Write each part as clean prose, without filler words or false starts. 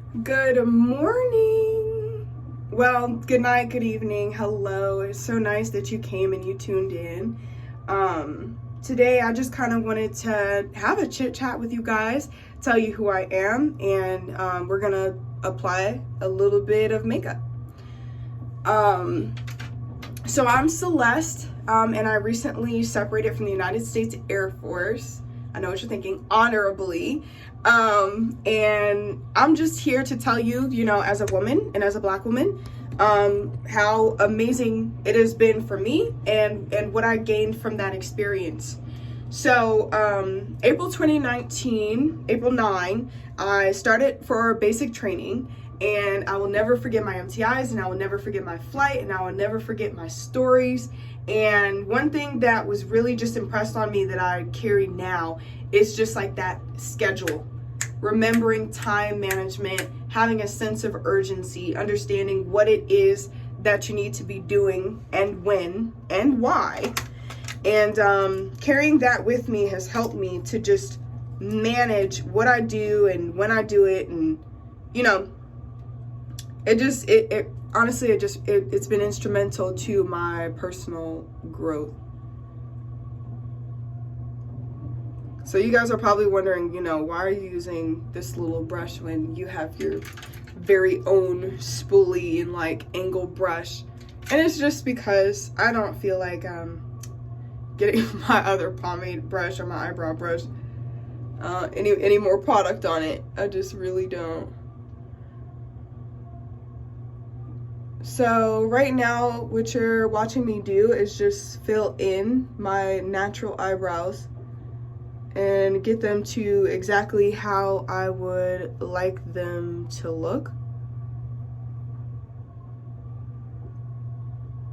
Good morning. Well, good night, good evening, hello. It's so nice that you came and you tuned in. Today I just kind of wanted to have a chit chat with you guys, tell you who I am, and we're gonna apply a little bit of makeup. So I'm Celeste, and I recently separated from the United States Air Force. I know what you're thinking, honorably. And I'm just here to tell you, as a woman and as a Black woman, how amazing it has been for me and what I gained from that experience. So, April 2019, April 9, I started for basic training, and I will never forget my MTIs, and I will never forget my flight, and I will never forget my stories. And one thing that was really just impressed on me that I carry now is just like that schedule, remembering time management, having a sense of urgency, understanding what it is that you need to be doing and when and why. And carrying that with me has helped me to just manage what I do and when I do it. And, it's been instrumental to my personal growth. So you guys are probably wondering, why are you using this little brush when you have your very own spoolie and like angle brush? And it's just because I don't feel like getting my other pomade brush or my eyebrow brush any more product on it. I just really don't. So right now what you're watching me do is just fill in my natural eyebrows and get them to exactly how I would like them to look.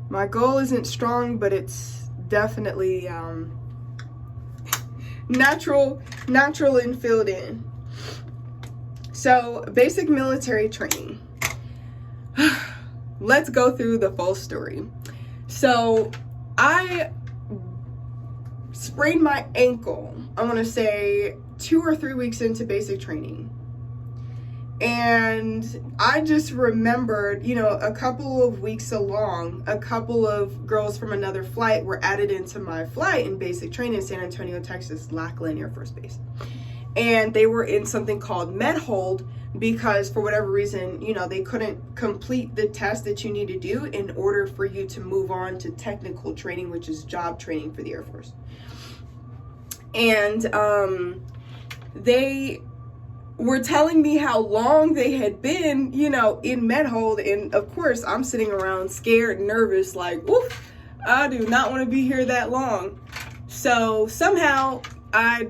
My goal isn't strong, but it's definitely natural and filled in. So basic military training. Let's go through the full story. So I sprained my ankle, I want to say 2 or 3 weeks into basic training. And I just remembered, a couple of weeks along, a couple of girls from another flight were added into my flight in basic training in San Antonio, Texas, Lackland Air Force Base. And they were in something called med hold because for whatever reason, they couldn't complete the test that you need to do in order for you to move on to technical training, which is job training for the Air Force. And they were telling me how long they had been, in med hold. And of course, I'm sitting around scared and nervous, like, woof, I do not want to be here that long. So somehow I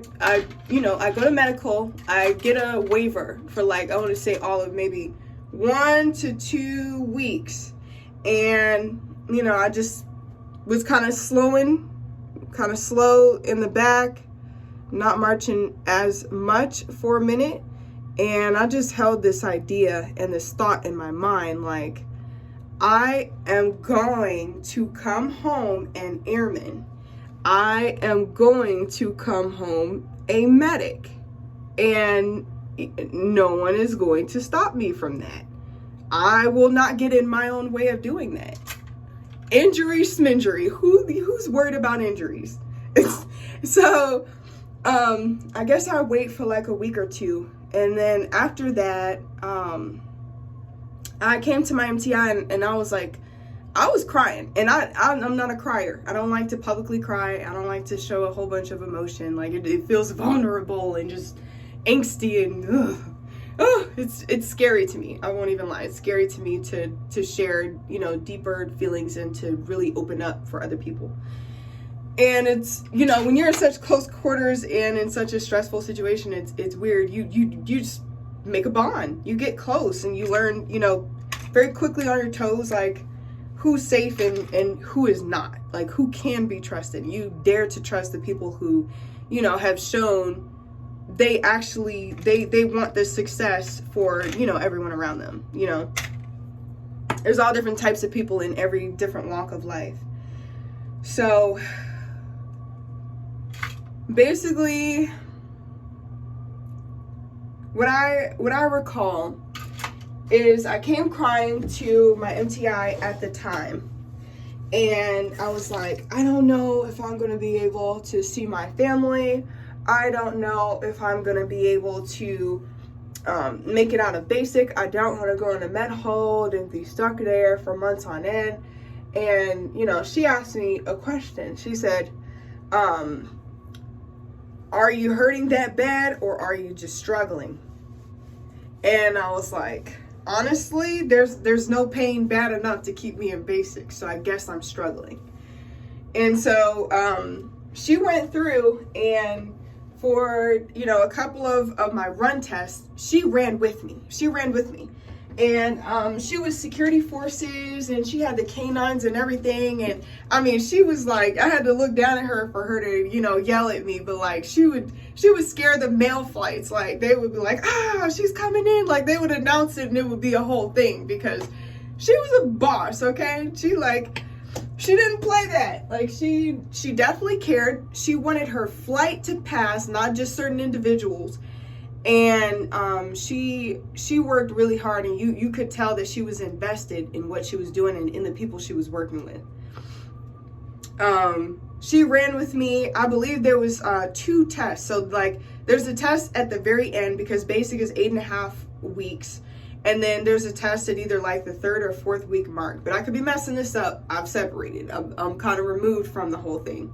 go to medical, I get a waiver for I want to say all of maybe 1 to 2 weeks. And, I just was kind of slow in the back, not marching as much for a minute. And I just held this idea and this thought in my mind, like, I am going to come home an airman. I am going to come home a medic. And no one is going to stop me from that. I will not get in my own way of doing that. Injury, sminjury. Who's worried about injuries? So, I guess I wait for like a week or two. And then after that, I came to my MTI and I was like, I was crying. And I'm not a crier. I don't like to publicly cry. I don't like to show a whole bunch of emotion. Like it feels vulnerable and just angsty and it's scary to me. I won't even lie. It's scary to me to share, deeper feelings and to really open up for other people. And it's, when you're in such close quarters and in such a stressful situation, it's weird. You just make a bond. You get close and you learn, very quickly on your toes, like who's safe and who is not, like who can be trusted. You dare to trust the people who, have shown they actually, they want the success for, everyone around them. There's all different types of people in every different walk of life. So basically, what I recall is I came crying to my MTI at the time. And I was like, I don't know if I'm going to be able to see my family. I don't know if I'm going to be able to make it out of basic. I don't want to go into med hold and be stuck there for months on end. And, you know, she asked me a question. She said, are you hurting that bad or are you just struggling? And I was like, honestly, there's no pain bad enough to keep me in basic, so I guess I'm struggling. And so she went through, and for, you know, a couple of my run tests, she ran with me. And she was security forces, and she had the canines and everything. And I mean, she was like, I had to look down at her for her to, you know, yell at me. But like, she would scare the mail flights. Like, they would be like, she's coming in. Like, they would announce it, and it would be a whole thing because she was a boss. Okay, she didn't play that. Like, she definitely cared. She wanted her flight to pass, not just certain individuals. And she worked really hard, and you could tell that she was invested in what she was doing and in the people she was working with. She ran with me. I believe there was 2 tests. So like, there's a test at the very end because basic is 8.5 weeks. And then there's a test at either like the 3rd or 4th week mark. But I could be messing this up. I've separated. I'm kind of removed from the whole thing.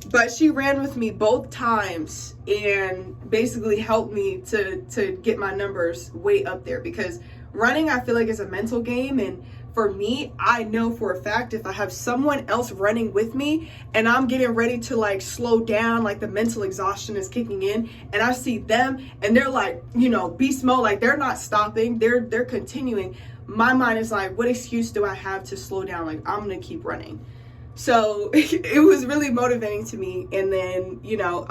But she ran with me both times and basically helped me to get my numbers way up there, because running, I feel like, is a mental game. And for me, I know for a fact if I have someone else running with me and I'm getting ready to like slow down, like the mental exhaustion is kicking in, and I see them and they're like, you know, beast mode, like they're not stopping, they're continuing. My mind is like, what excuse do I have to slow down? Like, I'm gonna keep running. So it was really motivating to me. And then, you know,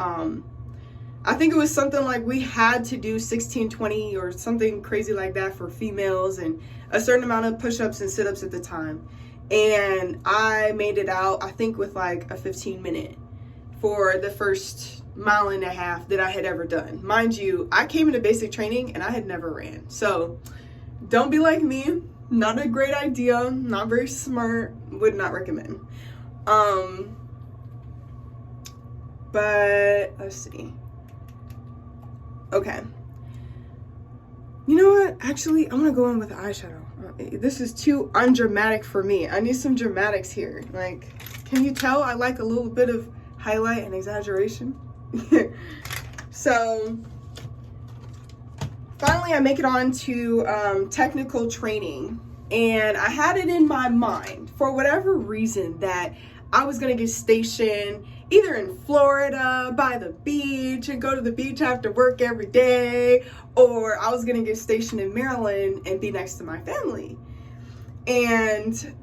I think it was something like we had to do 1620 or something crazy like that for females, and a certain amount of push-ups and sit-ups at the time. And I made it out, I think, with like a 15-minute for the first 1.5 miles that I had ever done. Mind you, I came into basic training and I had never ran. So don't be like me. Not a great idea. Not very smart. Would not recommend. But let's see. Okay. You know what? Actually, I'm gonna go in with eyeshadow. This is too undramatic for me. I need some dramatics here. Like, can you tell I like a little bit of highlight and exaggeration? So, finally I make it on to technical training. And I had it in my mind, for whatever reason, that I was going to get stationed either in Florida by the beach and go to the beach after work every day, or I was going to get stationed in Maryland and be next to my family. And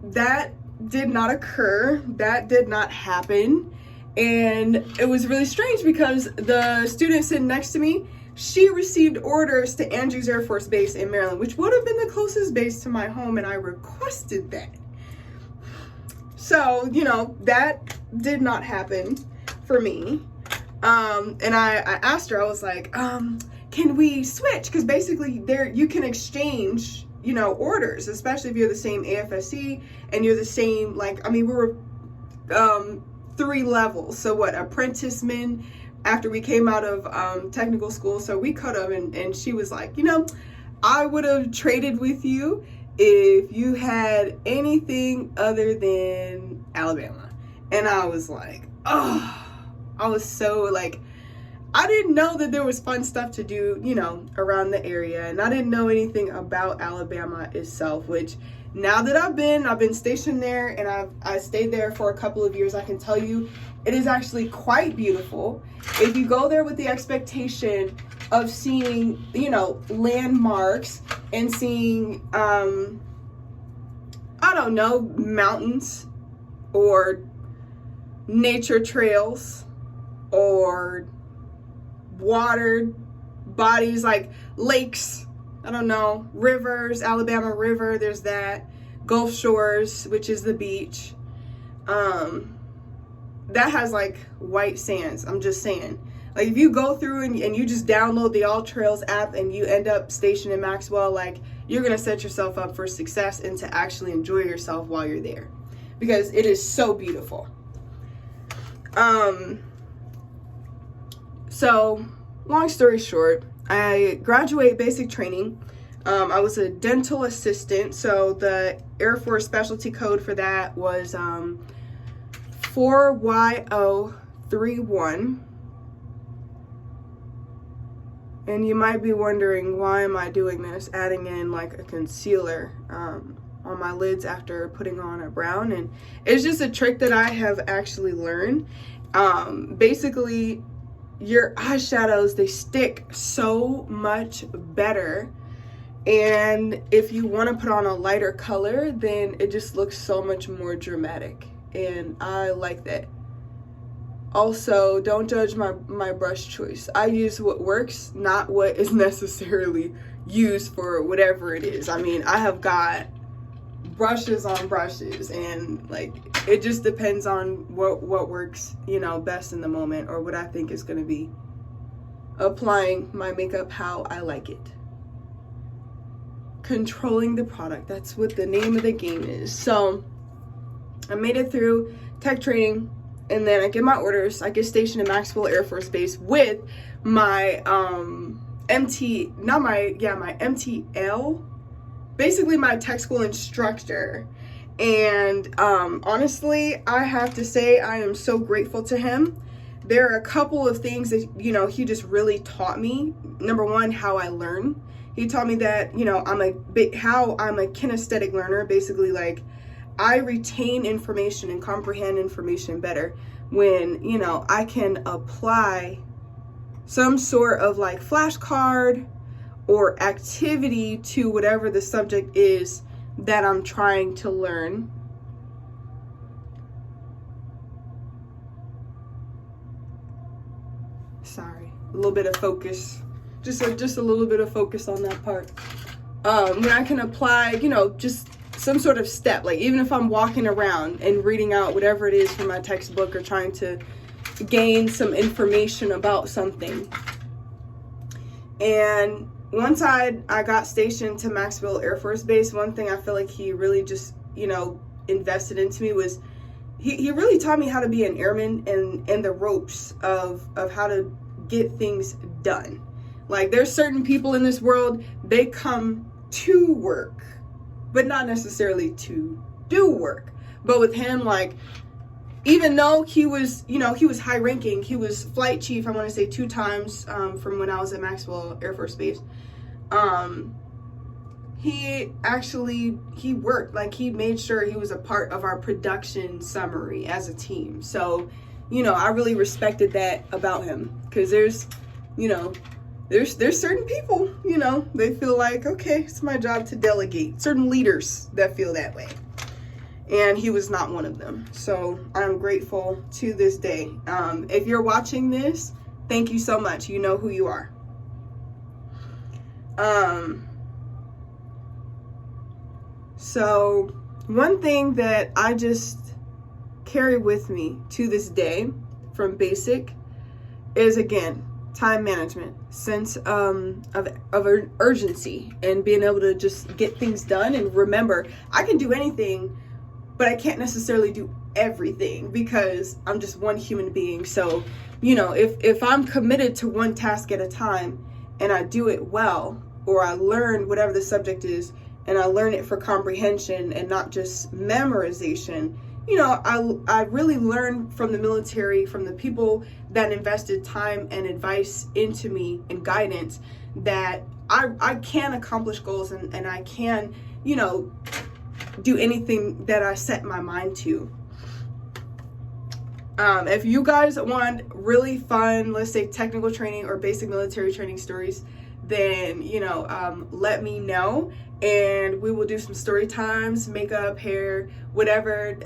that did not occur. That did not happen. And it was really strange because the student sitting next to me, she received orders to Andrews Air Force Base in Maryland, which would have been the closest base to my home, and I requested that. So, you know, that did not happen for me. And I asked her, I was like, can we switch? Because basically there you can exchange, you know, orders, especially if you're the same AFSC and you're the same, like, I mean, we were 3 levels. So what, apprenticemen after we came out of technical school. So we could have, and she was like, you know, I would have traded with you if you had anything other than Alabama. And I was like, oh, I was so like, I didn't know that there was fun stuff to do, you know, around the area. And I didn't know anything about Alabama itself, which now that I've been stationed there, and I stayed there for a couple of years, I can tell you it is actually quite beautiful. If you go there with the expectation of seeing, you know, landmarks and seeing, I don't know, mountains or nature trails or water bodies like lakes, I don't know, rivers, Alabama River, there's that, Gulf Shores, which is the beach, that has like white sands, I'm just saying. Like if you go through and you just download the All Trails app and you end up stationed in Maxwell, like you're going to set yourself up for success and to actually enjoy yourself while you're there, because it is so beautiful. So long story short, I graduate basic training. I was a dental assistant, so the Air Force specialty code for that was 4YO31. And you might be wondering, why am I doing this, adding in like a concealer on my lids after putting on a brown. And it's just a trick that I have actually learned. Basically, your eyeshadows, they stick so much better, and if you want to put on a lighter color, then it just looks so much more dramatic, and I like that. Also, don't judge my brush choice. I use what works, not what is necessarily used for whatever it is. I mean, I have got brushes on brushes, and like it just depends on what works, you know, best in the moment, or what I think is going to be applying my makeup how I like it. Controlling the product, that's what the name of the game is. So I made it through tech training, and then I get my orders. I get stationed in Maxwell Air Force Base with my MTL, basically my tech school instructor. And honestly, I have to say I am so grateful to him. There are a couple of things that, you know, he just really taught me. Number one, how I learn. He taught me that, you know, how I'm a kinesthetic learner. Basically, like, I retain information and comprehend information better when, you know, I can apply some sort of like flashcard or activity to whatever the subject is that I'm trying to learn. Sorry, a little bit of focus. Just a little bit of focus on that part. When I can apply, you know, just some sort of step, like even if I'm walking around and reading out whatever it is from my textbook, or trying to gain some information about something. And once I got stationed to Maxwell Air Force Base, one thing I feel like he really just, you know, invested into me was he really taught me how to be an airman and the ropes of how to get things done. Like, there's certain people in this world, they come to work, but not necessarily to do work. But with him, like, even though he was, you know, he was high ranking, he was flight chief, I want to say 2 times from when I was at Maxwell Air Force Base. He worked, like, he made sure he was a part of our production summary as a team. So, you know, I really respected that about him, because there's, you know, there's certain people, you know, they feel like, okay, it's my job to delegate. Certain leaders that feel that way. And he was not one of them. So I'm grateful to this day. If you're watching this, thank you so much. You know who you are. So one thing that I just carry with me to this day from basic is, again, time management, sense of urgency, and being able to just get things done. And remember, I can do anything, but I can't necessarily do everything, because I'm just one human being. So, you know, if I'm committed to one task at a time and I do it well, or I learn whatever the subject is and I learn it for comprehension and not just memorization, you know, I really learned from the military, from the people that invested time and advice into me and guidance, that I can accomplish goals, and I can, you know, do anything that I set my mind to. If you guys want really fun, let's say technical training or basic military training stories, then, you know, let me know, and we will do some story times, makeup, hair, whatever,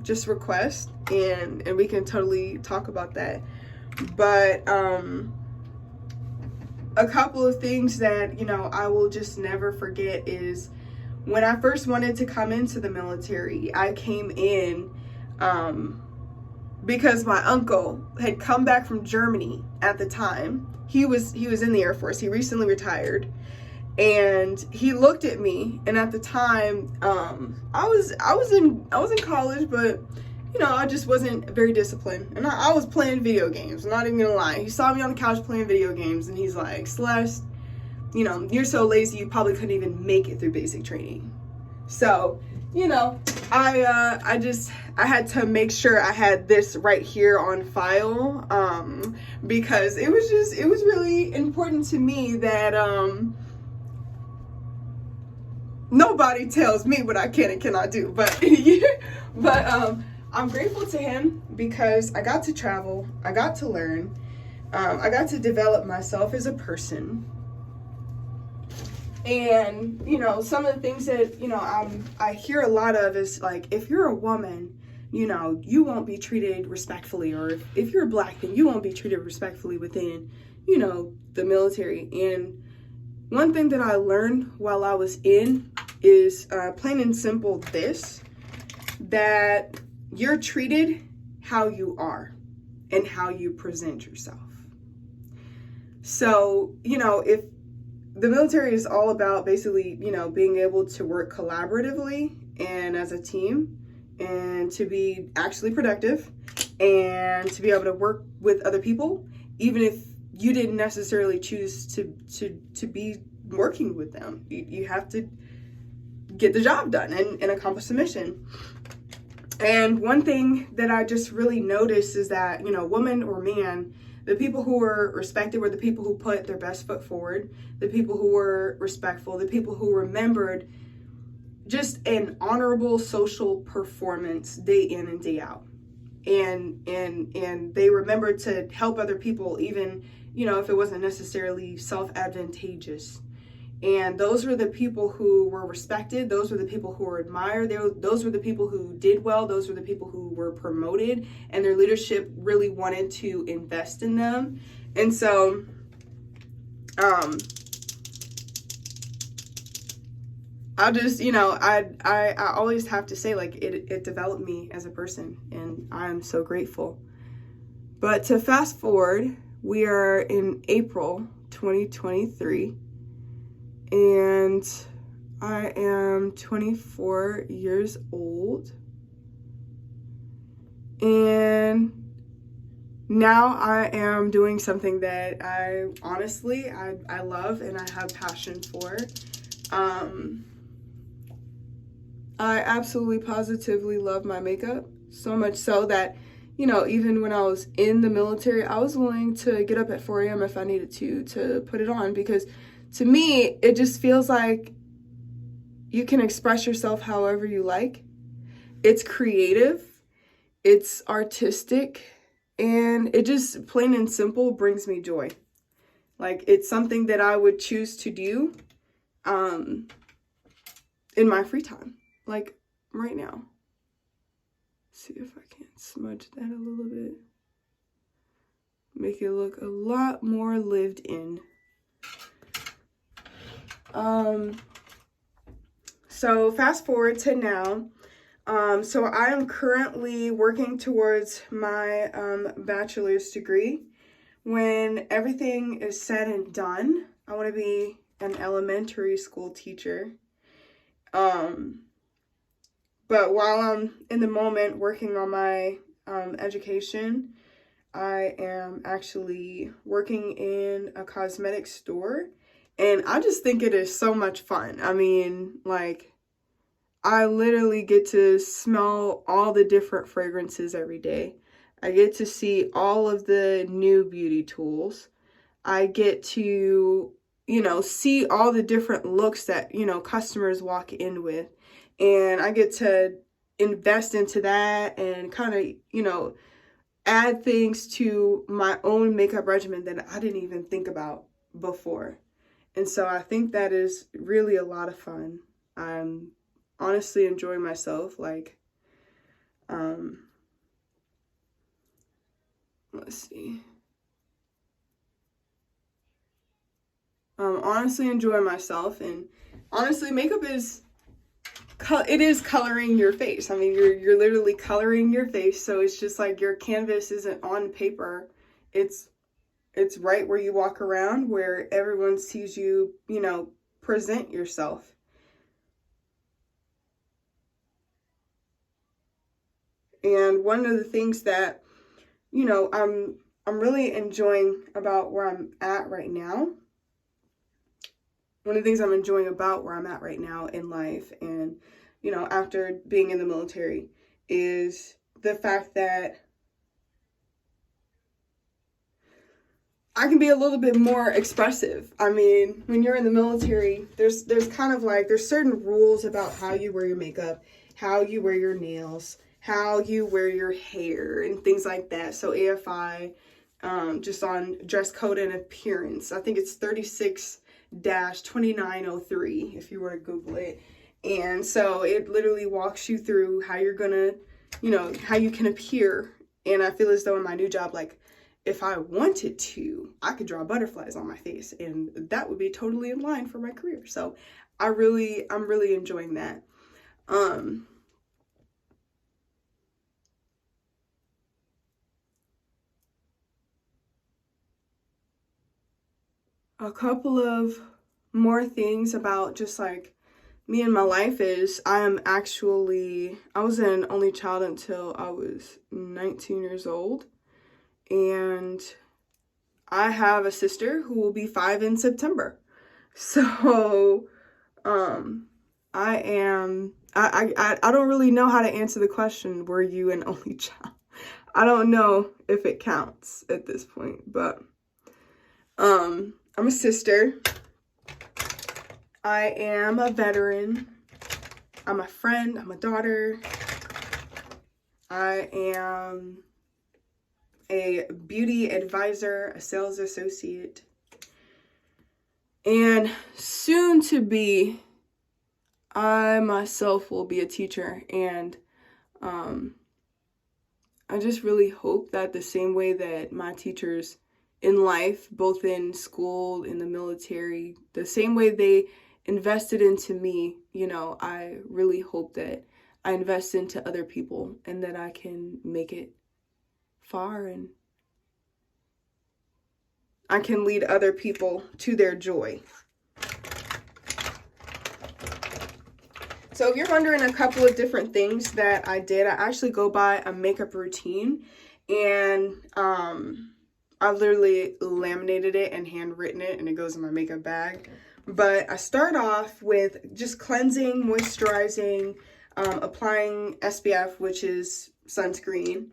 just request, and we can totally talk about that. But a couple of things that, you know, I will just never forget is when I first wanted to come into the military, I came in because my uncle had come back from Germany at the time. He was in the Air Force. He recently retired. And he looked at me, and at the time, I was in college, but you know, I just wasn't very disciplined, and I was playing video games. I'm not even gonna lie. He saw me on the couch playing video games, and he's like, "Celeste, you know, you're so lazy, you probably couldn't even make it through basic training." So, you know, I had to make sure I had this right here on file, because it was really important to me that nobody tells me what I can and cannot do, but I'm grateful to him because I got to travel, I got to learn, I got to develop myself as a person. And you know, some of the things that, you know, I hear a lot of is like, if you're a woman, you know, you won't be treated respectfully, or if you're Black, then you won't be treated respectfully within, you know, the military. And one thing that I learned while I was in is plain and simple this, that you're treated how you are and how you present yourself. So, you know, if the military is all about basically, you know, being able to work collaboratively and as a team, and to be actually productive, and to be able to work with other people, even if you didn't necessarily choose to be working with them. You have to get the job done and accomplish the mission. And one thing that I just really noticed is that, you know, woman or man, the people who were respected were the people who put their best foot forward, the people who were respectful, the people who remembered just an honorable social performance day in and day out. And they remembered to help other people, even, you know, if it wasn't necessarily self-advantageous. And those were the people who were respected. Those were the people who were admired. Those were the people who did well. Those were the people who were promoted, and their leadership really wanted to invest in them. And so, I'll just, you know, I always have to say, like, it developed me as a person, and I'm so grateful. But to fast forward, we are in April 2023. And I am 24 years old. And now I am doing something that I honestly, I love and I have passion for. I absolutely positively love my makeup, so much so that, you know, even when I was in the military, I was willing to get up at 4 a.m. if I needed to put it on, because to me, it just feels like you can express yourself however you like. It's creative, it's artistic, and it just plain and simple brings me joy. Like, it's something that I would choose to do in my free time, like right now. See if I can smudge that a little bit. Make it look a lot more lived in. So fast forward to now. So I am currently working towards my bachelor's degree. When everything is said and done, I want to be an elementary school teacher. But while I'm in the moment working on my education, I am actually working in a cosmetic store. And I just think it is so much fun. I mean, like, I literally get to smell all the different fragrances every day. I get to see all of the new beauty tools. I get to, you know, see all the different looks that, you know, customers walk in with. And I get to invest into that and kind of, you know, add things to my own makeup regimen that I didn't even think about before. And so I think that is really a lot of fun. I'm honestly enjoying myself. Like, let's see. I'm honestly enjoying myself, and honestly, makeup is it is coloring your face. I mean, you're literally coloring your face. So it's just like your canvas isn't on paper. It's right where you walk around, where everyone sees you, present yourself. And one of the things that, I'm really enjoying about where I'm at right now. One of the things I'm enjoying about where I'm at right now in life and, after being in the military is the fact that I can be a little bit more expressive. I mean, when you're in the military, there's kind of like, there's certain rules about how you wear your makeup, how you wear your nails, how you wear your hair, and things like that. So AFI, just on dress code and appearance, I think it's 36-2903 if you were to Google it. And so it literally walks you through how you're gonna, how you can appear. And I feel as though in my new job, like, if I wanted to, I could draw butterflies on my face, and that would be totally in line for my career. So I'm really enjoying that. A couple of more things about just like me and my life is I was an only child until I was 19 years old. And I have a sister who will be 5 in September. So, I don't really know how to answer the question, were you an only child? I don't know if it counts at this point, but, I'm a sister. I am a veteran. I'm a friend. I'm a daughter. I am a beauty advisor, a sales associate, and soon to be, I myself will be a teacher. And I just really hope that the same way that my teachers in life, both in school, in the military, the same way they invested into me, I really hope that I invest into other people and that I can make it far and I can lead other people to their joy. So if you're wondering a couple of different things that I did, I actually go by a makeup routine, and I've literally laminated it and handwritten it, and it goes in my makeup bag. But I start off with just cleansing, moisturizing, applying SPF, which is sunscreen,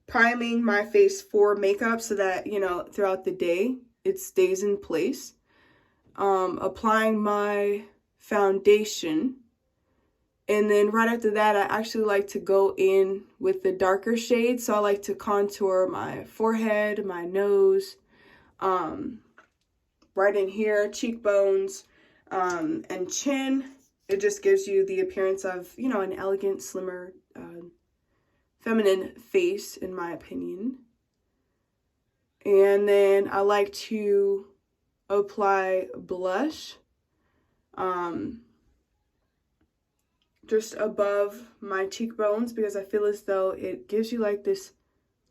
priming my face for makeup so that, throughout the day it stays in place, applying my foundation, and then right after that, I actually like to go in with the darker shades. So I like to contour my forehead, my nose, right in here, cheekbones, and chin. It just gives you the appearance of, an elegant, slimmer, feminine face, in my opinion. And then I like to apply blush, just above my cheekbones, because I feel as though it gives you like this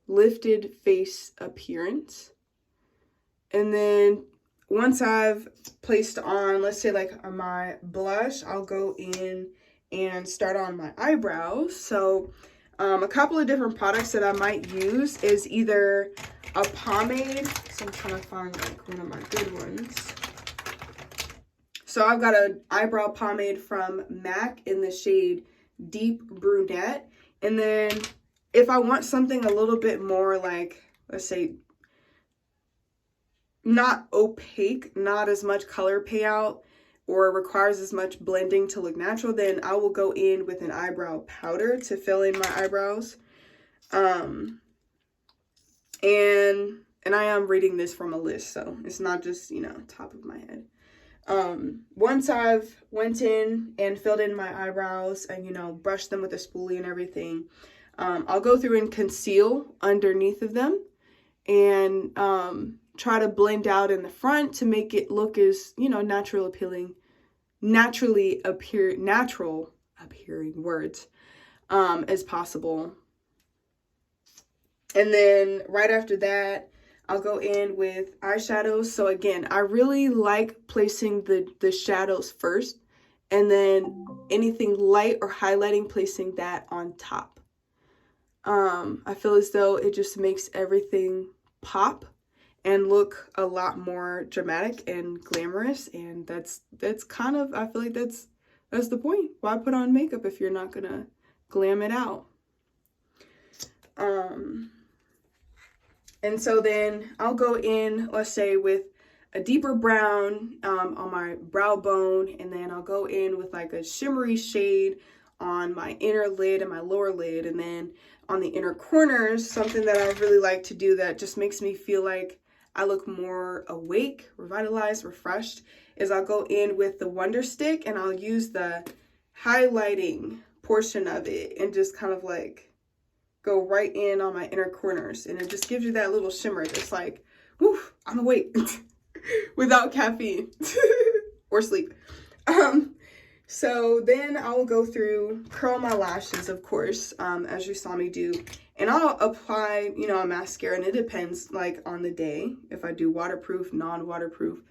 lifted face appearance. And then once I've placed on, let's say like my blush, I'll go in and start on my eyebrows. So a couple of different products that I might use is either a pomade. So I'm trying to find like one of my good ones. So I've got an eyebrow pomade from MAC in the shade Deep Brunette. And then if I want something a little bit more like, let's say, not opaque, not as much color payout, or requires as much blending to look natural, then I will go in with an eyebrow powder to fill in my eyebrows. And I am reading this from a list, so it's not just, top of my head. Once I've went in and filled in my eyebrows and, brushed them with a spoolie and everything, I'll go through and conceal underneath of them and try to blend out in the front to make it look as, natural appealing natural appearing words as possible. And then right after that, I'll go in with eyeshadows. So again, I really like placing the shadows first, and then anything light or highlighting, placing that on top. I feel as though it just makes everything pop and look a lot more dramatic and glamorous, and that's kind of, I feel like that's the point. Why put on makeup if you're not gonna glam it out? And so then I'll go in, let's say, with a deeper brown on my brow bone, and then I'll go in with like a shimmery shade on my inner lid and my lower lid, and then on the inner corners, something that I really like to do that just makes me feel like I look more awake, revitalized, refreshed, is I'll go in with the Wonder Stick, and I'll use the highlighting portion of it and just kind of like go right in on my inner corners, and it just gives you that little shimmer that's like, woof, I'm awake without caffeine or sleep. So then I'll go through, curl my lashes, of course, as you saw me do, and I'll apply, you know, a mascara, and it depends like on the day, if I do waterproof, non-waterproof,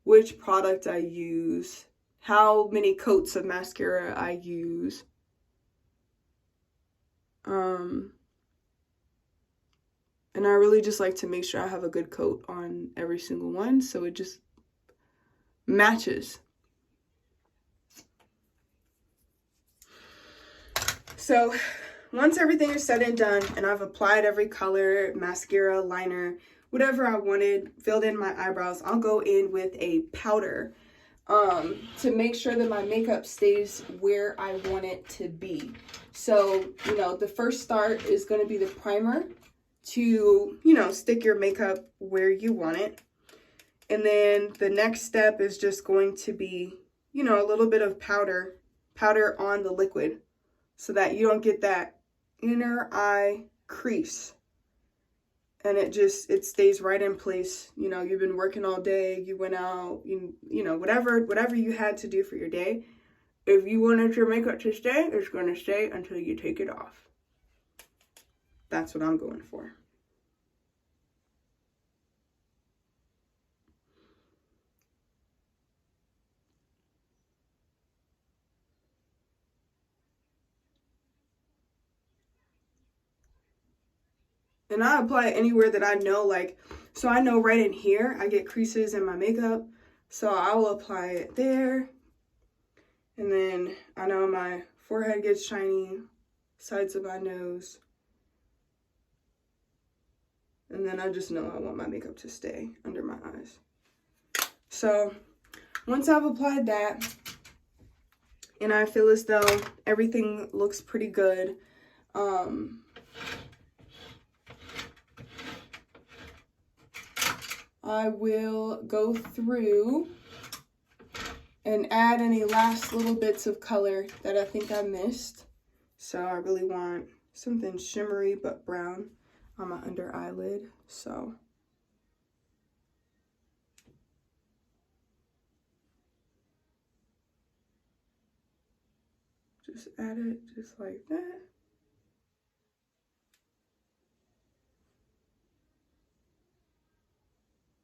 which product I use, how many coats of mascara I use. And I really just like to make sure I have a good coat on every single one, so it just matches. So once everything is said and done, and I've applied every color, mascara, liner, whatever I wanted, filled in my eyebrows, I'll go in with a powder to make sure that my makeup stays where I want it to be. So, you know, the first start is going to be the primer to, you know, stick your makeup where you want it. And then the next step is just going to be, you know, a little bit of powder on the liquid, so that you don't get that inner eye crease. And it stays right in place. You know, you've been working all day, you went out, you know, whatever you had to do for your day. If you wanted your makeup to stay, it's going to stay until you take it off. That's what I'm going for. And I apply it anywhere that I know, like, so I know right in here, I get creases in my makeup. So I will apply it there. And then I know my forehead gets shiny, sides of my nose. And then I just know I want my makeup to stay under my eyes. So once I've applied that, and I feel as though everything looks pretty good, I will go through and add any last little bits of color that I think I missed. So I really want something shimmery but brown on my under eyelid. So just add it just like that.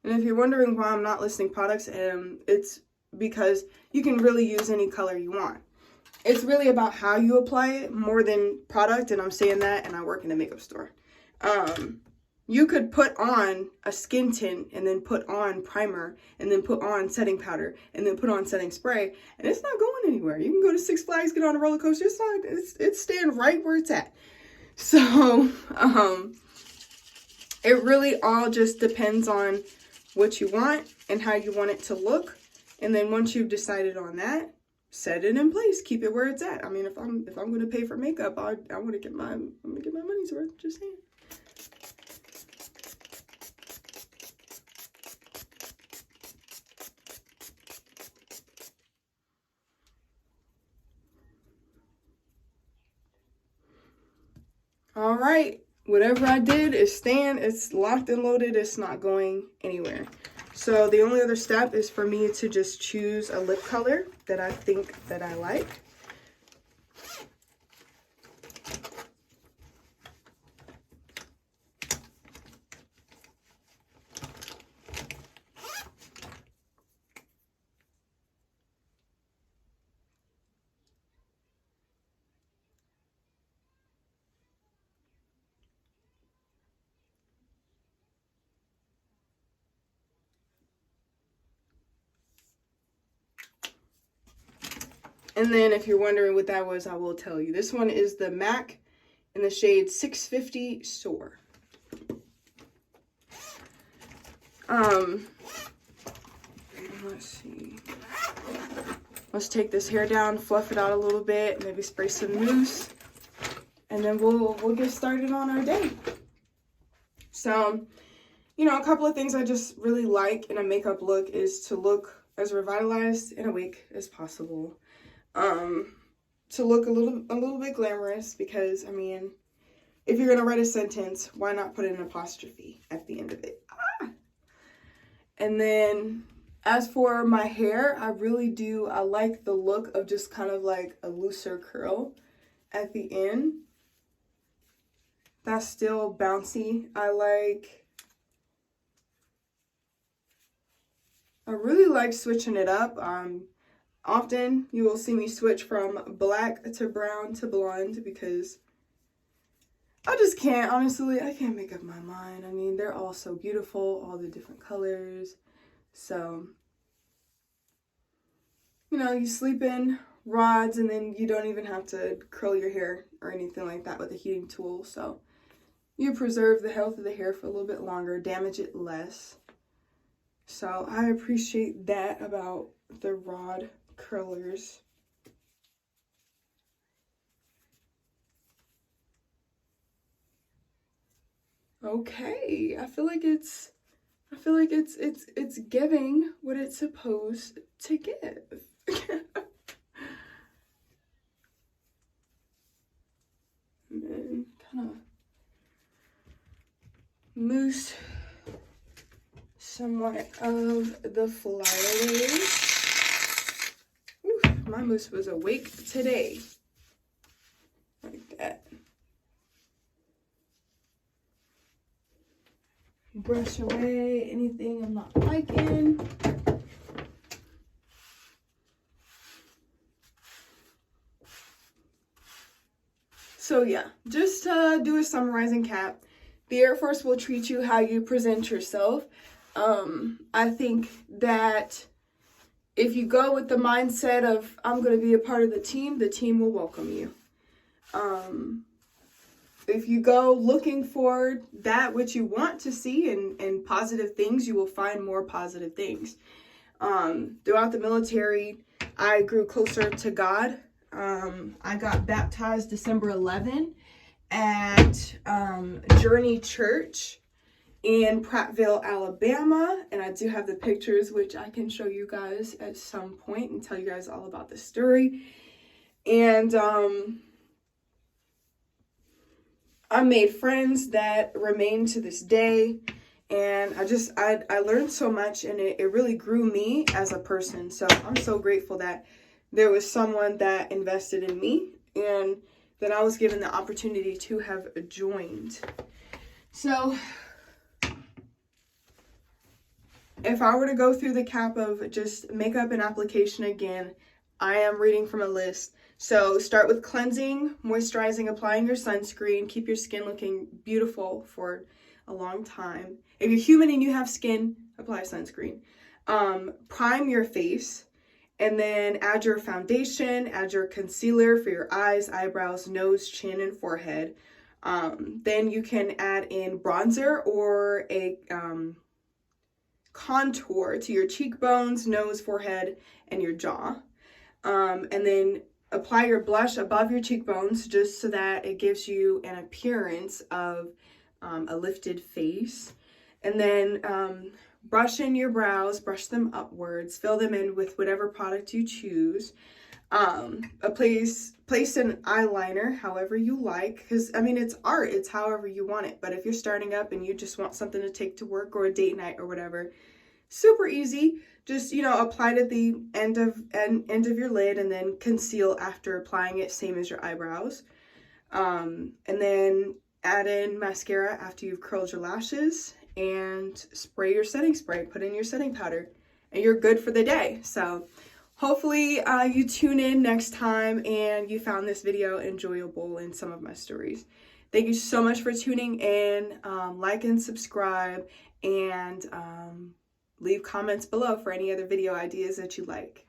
And if you're wondering why I'm not listing products, it's because you can really use any color you want. It's really about how you apply it more than product, and I'm saying that, and I work in a makeup store. You could put on a skin tint and then put on primer and then put on setting powder and then put on setting spray, and it's not going anywhere. You can go to Six Flags, get on a roller coaster. It's staying right where it's at. So it really all just depends on what you want and how you want it to look. And then once you've decided on that, set it in place, keep it where it's at. I mean, if I'm going to pay for makeup, I want to get my money's worth, just saying. All right, whatever I did is staying, it's locked and loaded, it's not going anywhere. So the only other step is for me to just choose a lip color that I think that I like. And then if you're wondering what that was, I will tell you. This one is the MAC in the shade 650 Soar. Let's see. Let's take this hair down, fluff it out a little bit, maybe spray some mousse, and then we'll get started on our day. So, you know, a couple of things I just really like in a makeup look is to look as revitalized and awake as possible. To look a little bit glamorous, because I mean, if you're gonna write a sentence, why not put an apostrophe at the end of it? And then as for my hair, I like the look of just kind of like a looser curl at the end. That's still bouncy. I really like switching it up. Often you will see me switch from black to brown to blonde because I just can't, honestly, I can't make up my mind. I mean, they're all so beautiful, all the different colors. So, you know, you sleep in rods and then you don't even have to curl your hair or anything like that with a heating tool. So you preserve the health of the hair for a little bit longer, damage it less. So I appreciate that about the rod curlers. Okay, I feel like it's giving what it's supposed to give. And then kind of mousse somewhat of the flyaways. My mousse was awake today. Like that. Brush away anything I'm not liking. So yeah, just to do a summarizing cap, the Air Force will treat you how you present yourself. I think that if you go with the mindset of, I'm going to be a part of the team will welcome you. If you go looking for that which you want to see and positive things, you will find more positive things. Throughout the military, I grew closer to God. I got baptized December 11 at Journey Church in Prattville, Alabama. And I do have the pictures, which I can show you guys at some point and tell you guys all about the story. And I made friends that remain to this day. And I learned so much, and it really grew me as a person. So I'm so grateful that there was someone that invested in me and that I was given the opportunity to have joined. So if I were to go through the cap of just makeup and application again, I am reading from a list. So start with cleansing, moisturizing, applying your sunscreen, keep your skin looking beautiful for a long time. If you're human and you have skin, apply sunscreen. Prime your face, and then add your foundation, add your concealer for your eyes, eyebrows, nose, chin, and forehead. Then you can add in bronzer or a contour to your cheekbones, nose, forehead, and your jaw. And then apply your blush above your cheekbones just so that it gives you an appearance of a lifted face. And then brush in your brows, brush them upwards, fill them in with whatever product you choose. Place an eyeliner however you like, because I mean, it's art, it's however you want it. But if you're starting up and you just want something to take to work or a date night or whatever, Super easy. Just, apply it at the end of your lid and then conceal after applying it, same as your eyebrows. And then add in mascara after you've curled your lashes and spray your setting spray, put in your setting powder, and you're good for the day. So hopefully you tune in next time and you found this video enjoyable in some of my stories. Thank you so much for tuning in. Like and subscribe, and leave comments below for any other video ideas that you like.